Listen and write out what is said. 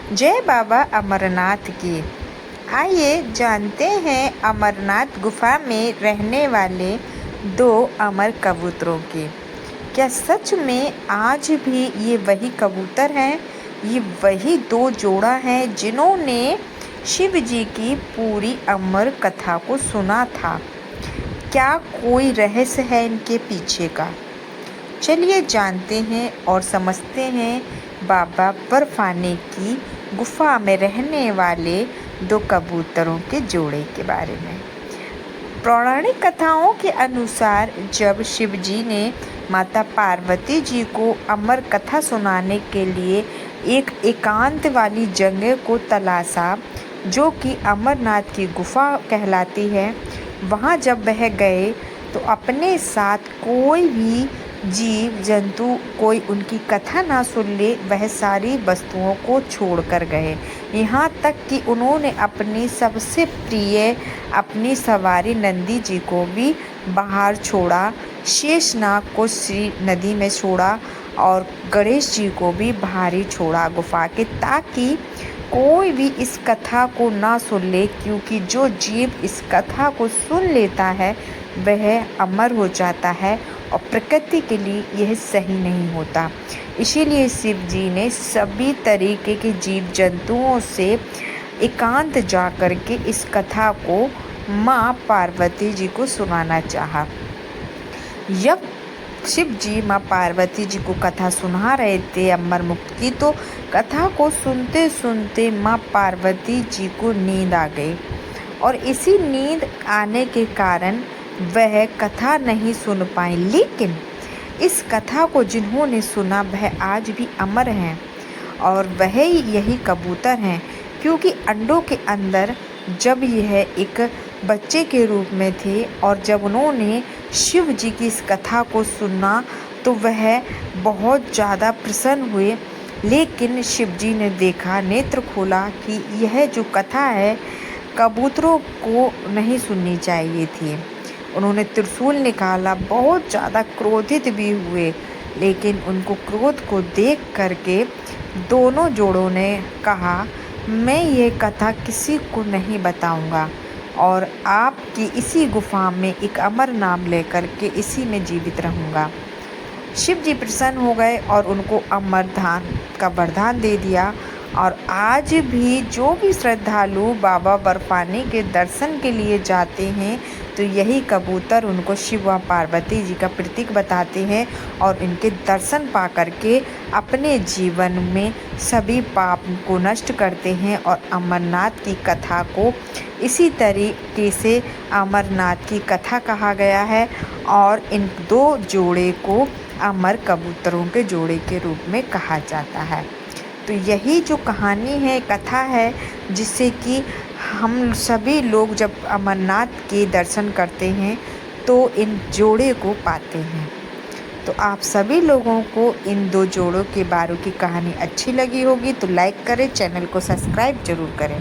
जय बाबा अमरनाथ की। आइए जानते हैं अमरनाथ गुफा में रहने वाले दो अमर कबूतरों की। क्या सच में आज भी ये वही कबूतर हैं? ये वही दो जोड़ा हैं जिन्होंने शिव जी की पूरी अमर कथा को सुना था? क्या कोई रहस्य है इनके पीछे का? चलिए जानते हैं और समझते हैं बाबा बर्फानी की गुफा में रहने वाले दो कबूतरों के जोड़े के बारे में। पौराणिक कथाओं के अनुसार जब शिव जी ने माता पार्वती जी को अमर कथा सुनाने के लिए एक एकांत वाली जगह को तलाशा, जो कि अमरनाथ की गुफा कहलाती है, वहाँ जब वह गए तो अपने साथ कोई भी जीव जंतु कोई उनकी कथा ना सुन ले, वह सारी वस्तुओं को छोड़कर गए। यहाँ तक कि उन्होंने अपनी सबसे प्रिय अपनी सवारी नंदी जी को भी बाहर छोड़ा, शेषनाग को श्री नदी में छोड़ा और गणेश जी को भी बाहर ही छोड़ा गुफा के, ताकि कोई भी इस कथा को ना सुन ले, क्योंकि जो जीव इस कथा को सुन लेता है वह अमर हो जाता है और प्रकृति के लिए यह सही नहीं होता। इसीलिए शिव जी ने सभी तरीके के जीव जंतुओं से एकांत जा कर के इस कथा को माँ पार्वती जी को सुनाना चाहा। जब शिव जी माँ पार्वती जी को कथा सुना रहे थे अमर मुक्त की, तो कथा को सुनते सुनते माँ पार्वती जी को नींद आ गई और इसी नींद आने के कारण वह कथा नहीं सुन पाई। लेकिन इस कथा को जिन्होंने सुना वह आज भी अमर हैं और वह यही कबूतर हैं, क्योंकि अंडों के अंदर जब यह एक बच्चे के रूप में थे और जब उन्होंने शिव जी की इस कथा को सुना तो वह बहुत ज़्यादा प्रसन्न हुए। लेकिन शिव जी ने देखा, नेत्र खोला कि यह जो कथा है कबूतरों को नहीं सुननी चाहिए थी। उन्होंने त्रिशूल निकाला, बहुत ज़्यादा क्रोधित भी हुए, लेकिन उनको क्रोध को देख करके दोनों जोड़ों ने कहा, मैं ये कथा किसी को नहीं बताऊंगा और आपकी इसी गुफा में एक अमर नाम लेकर के इसी में जीवित रहूँगा। शिव जी प्रसन्न हो गए और उनको अमरदान का वरदान दे दिया। और आज भी जो भी श्रद्धालु बाबा बर्फानी के दर्शन के लिए जाते हैं तो यही कबूतर उनको शिव व पार्वती जी का प्रतीक बताते हैं और इनके दर्शन पा करके अपने जीवन में सभी पाप को नष्ट करते हैं। और अमरनाथ की कथा को इसी तरीके से अमरनाथ की कथा कहा गया है और इन दो जोड़े को अमर कबूतरों के जोड़े के रूप में कहा जाता है। तो यही जो कहानी है, कथा है, जिससे कि हम सभी लोग जब अमरनाथ के दर्शन करते हैं तो इन जोड़े को पाते हैं। तो आप सभी लोगों को इन दो जोड़ों के बारे की कहानी अच्छी लगी होगी तो लाइक करें, चैनल को सब्सक्राइब जरूर करें।